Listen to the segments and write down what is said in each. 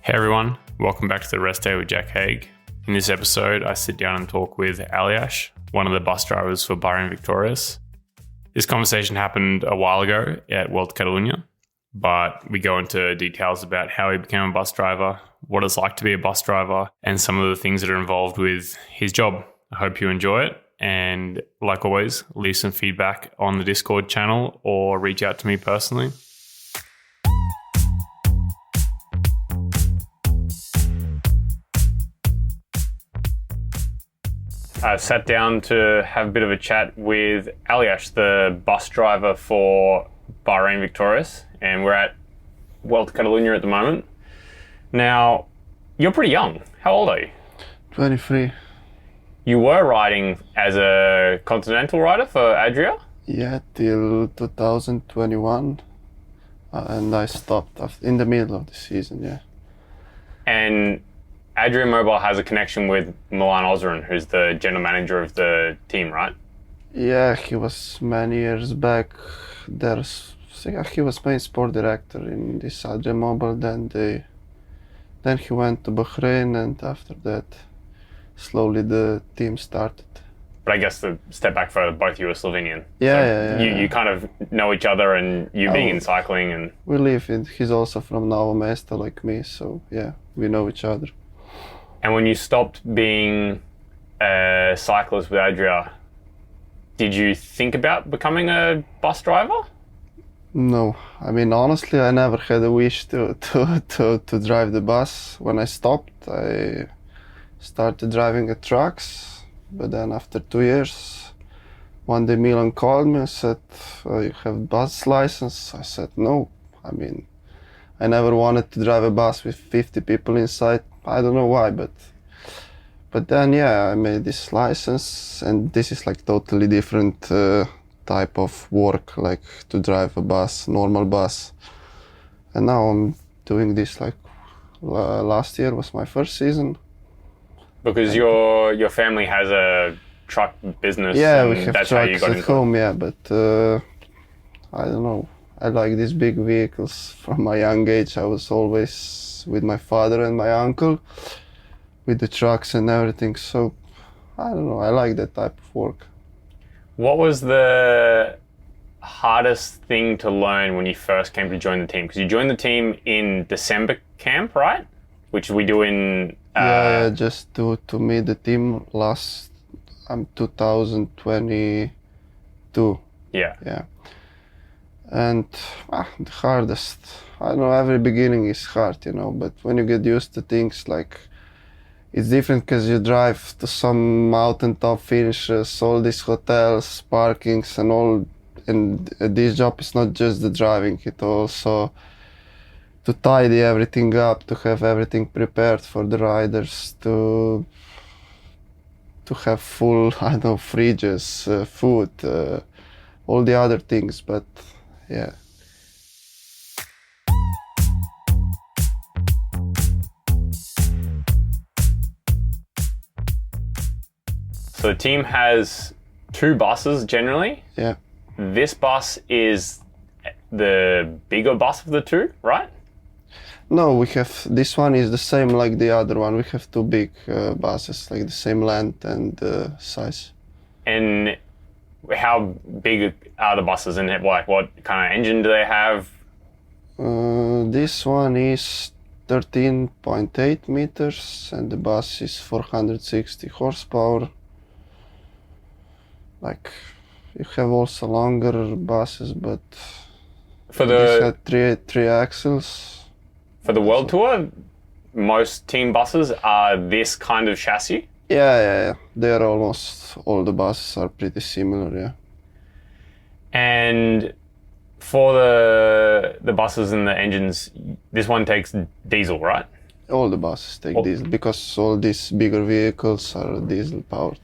Hey everyone, welcome back to the Rest Day with Jack Haig. In this episode, I sit down and talk with Elias, one of the bus drivers for Bahrain-Victorious. This conversation happened a while ago at World Catalunya, but we go into details about how he became a bus driver, what it's like to be a bus driver, and some of the things that are involved with his job. I hope you enjoy it, and like always, leave some feedback on the Discord channel or reach out to me personally. I've sat down to have a bit of a chat with Elias, the bus driver for Bahrain-Victorious, and we're at World Catalunya at the moment. Now, you're pretty young. How old are you? 23. You were riding as a continental rider for Adria? Yeah, till 2021, and I stopped in the middle of the season, yeah. And Adria Mobile has a connection with Milan Ozren, who's the general manager of the team, right? Yeah, he was many years back. He was main sport director in this Adria Mobile. Then he went to Bahrain, and after that, slowly the team started. But I guess the step back further, both you are Slovenian. Yeah. You kind of know each other, and you being in cycling, and we live in. He's also from Novo Mesto, like me, so yeah, we know each other. And when you stopped being a cyclist with Adria, did you think about becoming a bus driver? No, I mean, honestly, I never had a wish to drive the bus. When I stopped, I started driving at trucks, but then after 2 years, one day Milan called me and said, you have bus license? I said, no. I mean, I never wanted to drive a bus with 50 people inside. I don't know why, but then, yeah, I made this license, and this is like totally different type of work, like to drive a bus, normal bus. And now I'm doing this like last year was my first season. Because your family has a truck business. Yeah, and we have that's how you trucks got at into home, yeah, but I don't know. I like these big vehicles. From my young age, I was always with my father and my uncle with the trucks and everything. So, I don't know, I like that type of work. What was the hardest thing to learn when you first came to join the team? Because you joined the team in December camp, right? Which we do in... Yeah, just to meet the team last 2022. Yeah. And the hardest, I don't know, every beginning is hard, but when you get used to things, like, it's different because you drive to some mountaintop finishes, all these hotels, parkings and all, and this job is not just the driving, it also to tidy everything up, to have everything prepared for the riders, to have full, fridges, food, all the other things, but yeah. So the team has 2 buses generally. Yeah. This bus is the bigger bus of the 2, right? No, this one is the same like the other one. We have 2 big buses, like the same length and size. And how big are the buses, and what kind of engine do they have? This one is 13.8 meters and the bus is 460 horsepower. Like, you have also longer buses, but this had three axles. For the World Tour, most team buses are this kind of chassis? Yeah. They're almost, all the buses are pretty similar, yeah. And for the buses and the engines, this one takes diesel, right? All the buses take diesel, because all these bigger vehicles are diesel powered.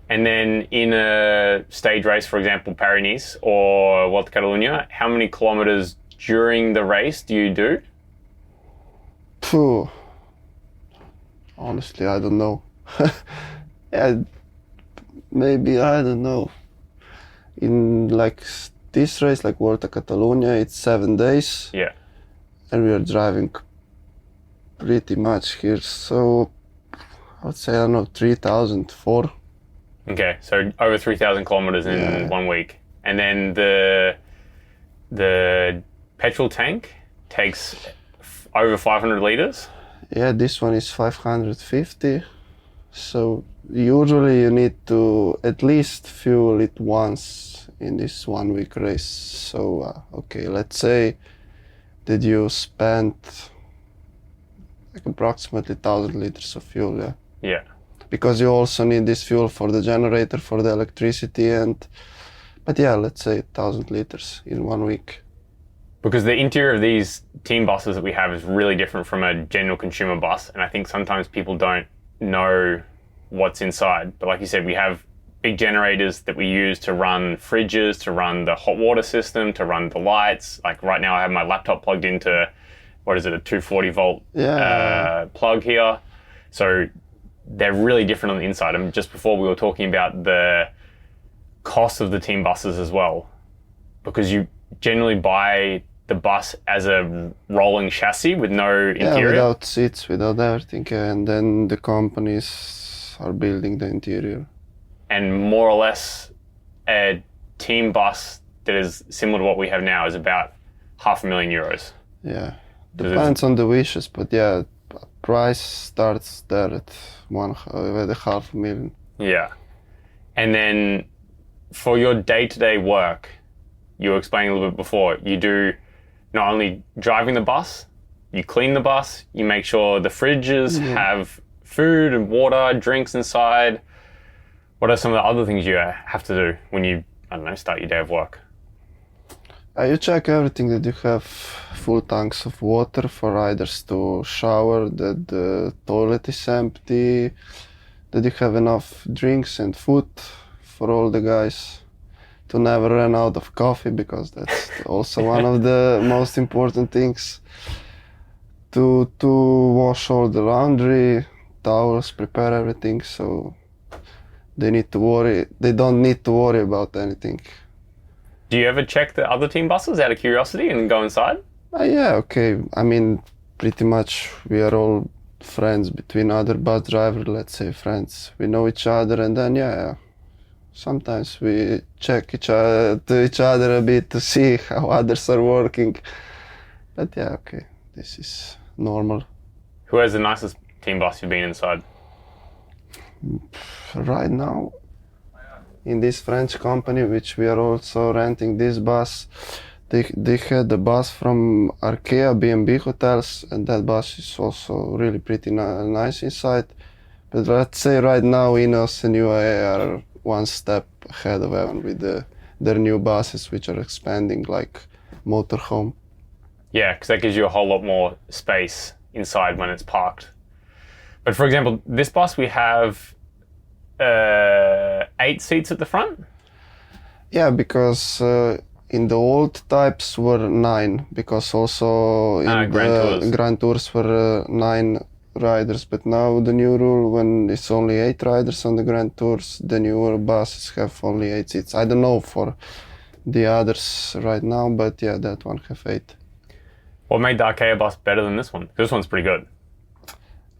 And then in a stage race, for example, Paris-Nice or World Catalunya, how many kilometers during the race do you do? Honestly, I don't know. Yeah, maybe, I don't know. In like this race, like World Catalunya, it's 7 days. Yeah. And we are driving pretty much here. So I would say, I don't know, 3,004. Okay, so over 3,000 kilometers in 1 week. And then the petrol tank takes over 500 liters. Yeah, this one is 550. So usually you need to at least fuel it once in this 1 week race. So, okay, let's say that you spent like approximately 1,000 liters of fuel, yeah. Yeah. Because you also need this fuel for the generator, for the electricity, but yeah, let's say 1,000 liters in 1 week. Because the interior of these team buses that we have is really different from a general consumer bus, and I think sometimes people don't know what's inside. But like you said, we have big generators that we use to run fridges, to run the hot water system, to run the lights. Like right now I have my laptop plugged into, what is it, a 240 volt plug here. So they're really different on the inside. And just before we were talking about the cost of the team buses as well, because you generally buy the bus as a rolling chassis with no interior. Yeah, without seats, without everything, and then the companies are building the interior. And more or less a team bus that is similar to what we have now is about €500,000. Yeah, depends on the wishes, but yeah, price starts there at $500,000. Yeah. And then for your day-to-day work, you were explaining a little bit before, you do not only driving the bus, you clean the bus, you make sure the fridges have food and water, drinks inside. What are some of the other things you have to do when you, I don't know, start your day of work? You check everything, that you have full tanks of water for riders to shower, that the toilet is empty, that you have enough drinks and food for all the guys, to never run out of coffee, because that's also one of the most important things. To wash all the laundry, towels, prepare everything, so they don't need to worry about anything. Do you ever check the other team buses out of curiosity and go inside? Yeah, okay. I mean, pretty much we are all friends between other bus drivers, let's say friends. We know each other, and then sometimes we check each other a bit to see how others are working. But yeah, okay, this is normal. Who has the nicest team bus you've been inside? Right now, in this French company, which we are also renting this bus, they had the bus from Arkea B&B hotels, and that bus is also really pretty nice inside. But let's say right now Ineos and UAE are one step ahead of everyone with their new buses, which are expanding like motorhome. Yeah, because that gives you a whole lot more space inside when it's parked. But for example, this bus, we have 8 seats at the front? Yeah, because in the old types were 9, because also in the Grand Tours were 9 riders, but now the new rule, when it's only 8 riders on the Grand Tours, the newer buses have only 8 seats. I don't know for the others right now, but yeah, that one have 8. What made the Arkea bus better than this one? This one's pretty good.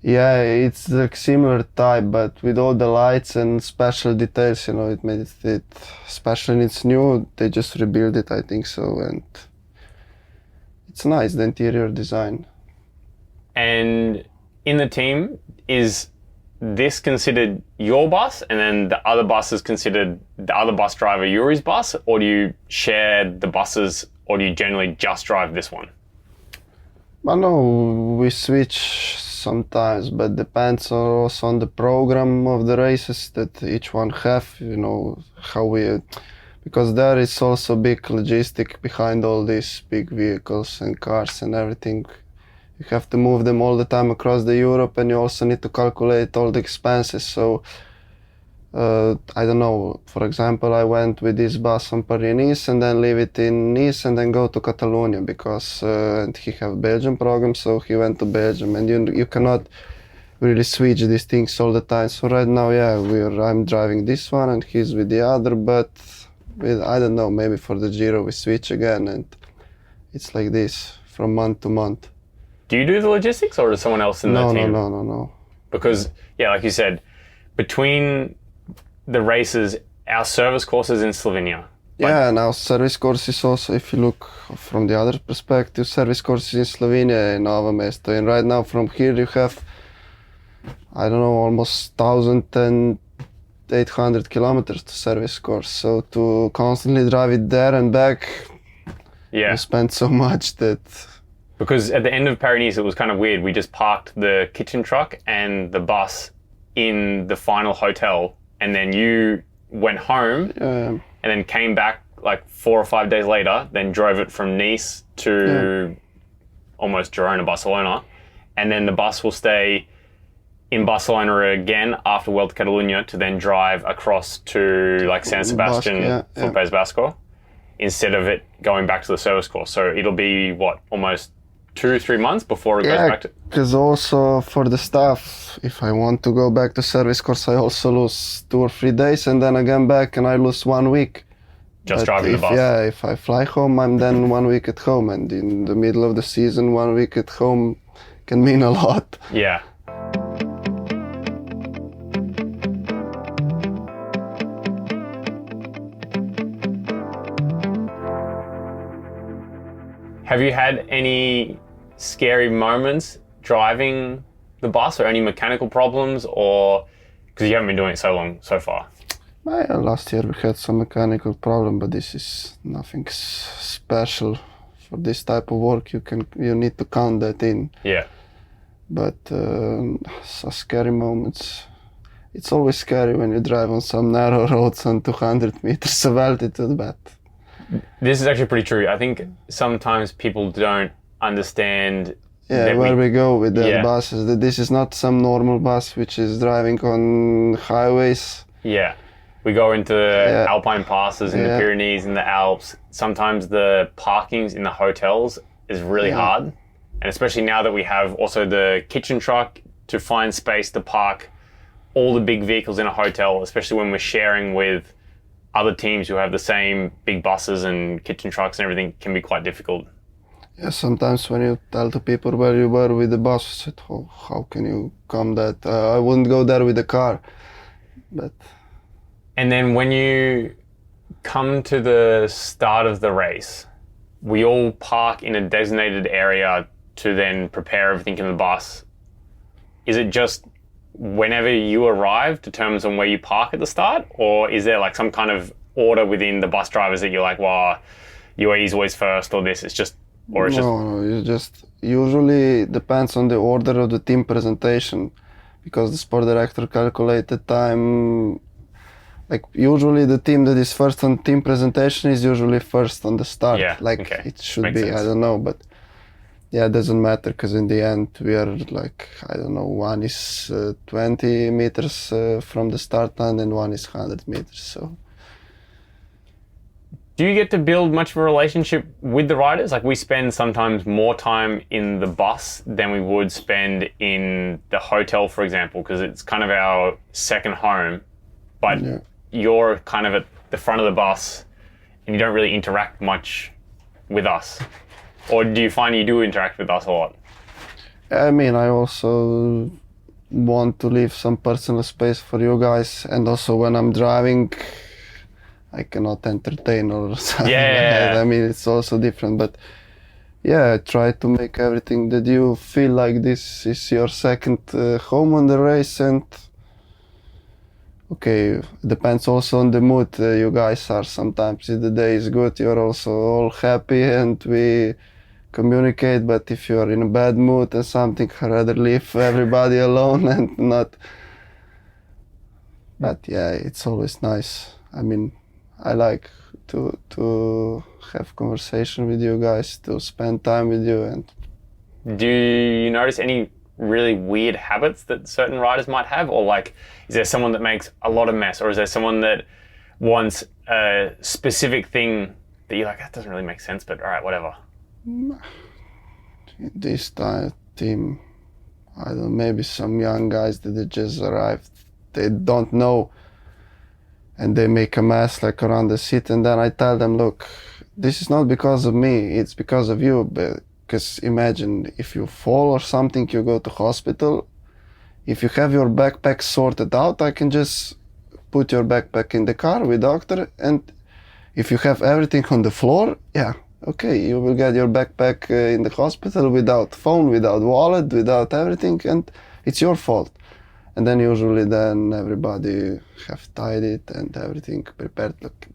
Yeah, it's the similar type, but with all the lights and special details, it made it special, and it's new. They just rebuilt it, I think so, and it's nice, the interior design. And in the team, is this considered your bus, and then the other bus is considered the other bus driver Yuri's bus, or do you share the buses, or do you generally just drive this one? I know we switch sometimes, but depends also on the program of the races that each one have, how we, because there is also big logistic behind all these big vehicles and cars and everything. You have to move them all the time across the Europe, and you also need to calculate all the expenses. So I don't know, for example, I went with this bus on Paris-Nice and then leave it in Nice and then go to Catalonia, because and he have Belgian program, so he went to Belgium, and you cannot really switch these things all the time. So right now, I'm driving this one and he's with the other, but I don't know, maybe for the Giro we switch again, and it's like this from month to month. Do you do the logistics, or is someone else in the team? No. Because, yeah, like you said, between the races, our service course is in Slovenia. Yeah, now service course is also, if you look from the other perspective, service course is in Slovenia, in Novo Mesto. And right now from here you have, I don't know, almost 1,800 kilometers to service course. So to constantly drive it there and back, you spend so much that... Because at the end of Paris, it was kind of weird. We just parked the kitchen truck and the bus in the final hotel, and then you went home and then came back like 4 or 5 days later, then drove it from Nice to almost Girona, Barcelona. And then the bus will stay in Barcelona again after Vuelta a Catalunya to then drive across to like San Sebastian for País Vasco instead of it going back to the service course. So it'll be, what, almost 2-3 months before it goes back to... Because also for the staff, if I want to go back to service course, I also lose 2 or 3 days and then again back and I lose 1 week. Just driving the bus? Yeah, if I fly home, I'm then 1 week at home, and in the middle of the season, 1 week at home can mean a lot. Yeah. Have you had any scary moments driving the bus, or any mechanical problems, or because you haven't been doing it so long so far? Last year we had some mechanical problem, but this is nothing special for this type of work. You need to count that in. Yeah. But so scary moments. It's always scary when you drive on some narrow roads on 200 meters of altitude, but... This is actually pretty true. I think sometimes people don't understand where we go with the buses. That this is not some normal bus which is driving on highways. Yeah. We go into alpine passes in the Pyrenees, in the Alps. Sometimes the parkings in the hotels is really hard. And especially now that we have also the kitchen truck to find space to park all the big vehicles in a hotel, especially when we're sharing with other teams who have the same big buses and kitchen trucks and everything, can be quite difficult. Yeah, sometimes when you tell the people where you were with the bus, you said, oh, how can you come that? I wouldn't go there with the car. But... And then when you come to the start of the race, we all park in a designated area to then prepare everything in the bus. Is it just whenever you arrive determines on where you park at the start, or is there like some kind of order within the bus drivers that you're like, well, UAE is always first, or this? It's just, or it's no, it's just usually depends on the order of the team presentation, because the sport director calculated time. Like usually the team that is first on team presentation is usually first on the start. It should Makes be sense. I don't know, but it doesn't matter, because in the end we are like, I don't know, one is 20 meters from the start line and one is 100 meters. So do you get to build much of a relationship with the riders? Like, we spend sometimes more time in the bus than we would spend in the hotel, for example, because it's kind of our second home, but you're kind of at the front of the bus and you don't really interact much with us. Or do you find you do interact with us a lot? I mean, I also want to leave some personal space for you guys, and also when I'm driving, I cannot entertain or something. I mean, it's also different, but I try to make everything that you feel like this is your second home on the race. And okay, depends also on the mood you guys are. Sometimes if the day is good, you're also all happy and we communicate, but if you're in a bad mood and something, I'd rather leave everybody alone and not. But it's always nice. I mean, I like to have conversation with you guys, to spend time with you. And do you notice any really weird habits that certain riders might have? Or like, is there someone that makes a lot of mess, or is there someone that wants a specific thing that you're like, that doesn't really make sense, but all right, whatever? This team, I don't know, maybe some young guys that they just arrived, they don't know, and they make a mess like around the seat, and then I tell them, look, this is not because of me, it's because of you, but Because imagine if you fall or something, you go to hospital. If you have your backpack sorted out, I can just put your backpack in the car with doctor, and if you have everything on the floor, yeah, okay, you will get your backpack in the hospital without phone, without wallet, without everything, and it's your fault. And then usually then everybody have tied it and everything prepared. Look,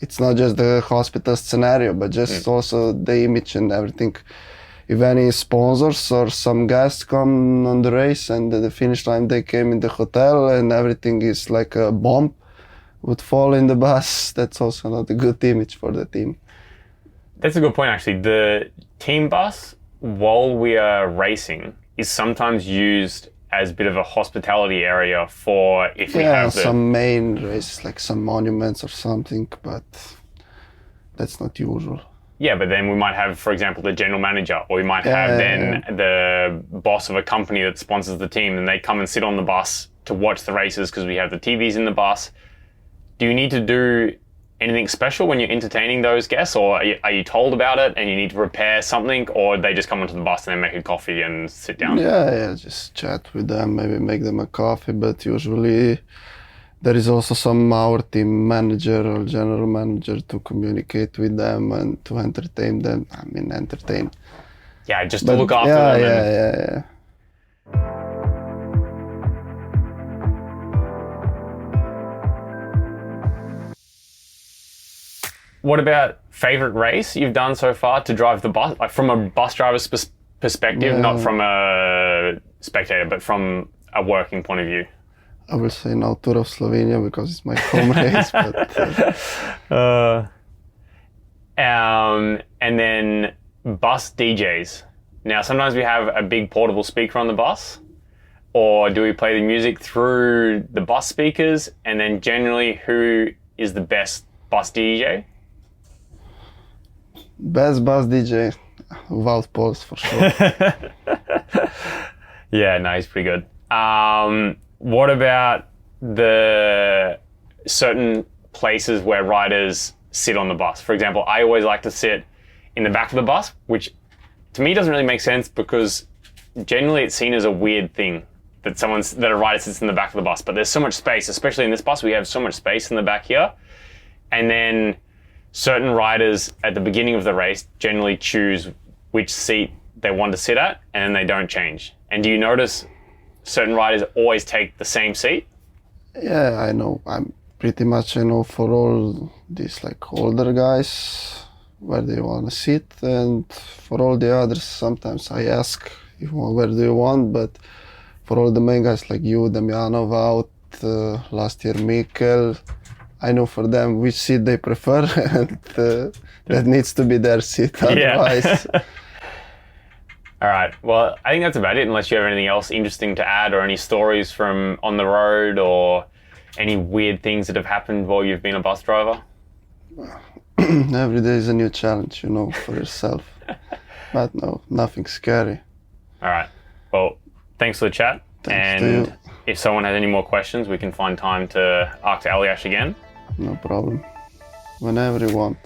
it's not just the hospital scenario, but just also the image and everything. If any sponsors or some guests come on the race and at the finish line they came in the hotel and everything is like a bomb would fall in the bus, that's also not a good image for the team. That's a good point, actually. The team bus, while we are racing, is sometimes used as a bit of a hospitality area for if we have some main races, like some monuments or something, but that's not usual. Yeah, but then we might have, for example, the general manager, or we might have the boss of a company that sponsors the team, and they come and sit on the bus to watch the races because we have the TVs in the bus. Do you need to do anything special when you're entertaining those guests, or are you told about it and you need to prepare something, or they just come onto the bus and then make a coffee and sit down? Yeah, just chat with them, maybe make them a coffee, but usually there is also our team manager or general manager to communicate with them and to entertain them. I mean, entertain. Yeah, just to look after them. Yeah. What about favorite race you've done so far to drive the bus? Like from a bus driver's perspective, not from a spectator, but from a working point of view. I will say now Tour of Slovenia because it's my home race. But, and then bus DJs. Now, sometimes we have a big portable speaker on the bus, or do we play the music through the bus speakers? And then generally, who is the best bus DJ? Best bus DJ, without pause for sure. Yeah, no, he's pretty good. What about the certain places where riders sit on the bus? For example, I always like to sit in the back of the bus, which to me doesn't really make sense because generally it's seen as a weird thing that a rider sits in the back of the bus. But there's so much space, especially in this bus, we have so much space in the back here. And then certain riders at the beginning of the race generally choose which seat they want to sit at, and then they don't change. And do you notice certain riders always take the same seat? Yeah, I know. I know for all these like older guys where they want to sit, and for all the others sometimes I ask where do you want, but for all the main guys like you, Damjanov out, last year Mikel, I know for them which seat they prefer, and that needs to be their seat otherwise. Yeah. All right. Well, I think that's about it, unless you have anything else interesting to add or any stories from on the road or any weird things that have happened while you've been a bus driver. Every day is a new challenge, for yourself. But no, nothing scary. All right. Well, thanks for the chat. Thanks to you. If someone has any more questions, we can find time to ask Elias again. No problem. Whenever you want.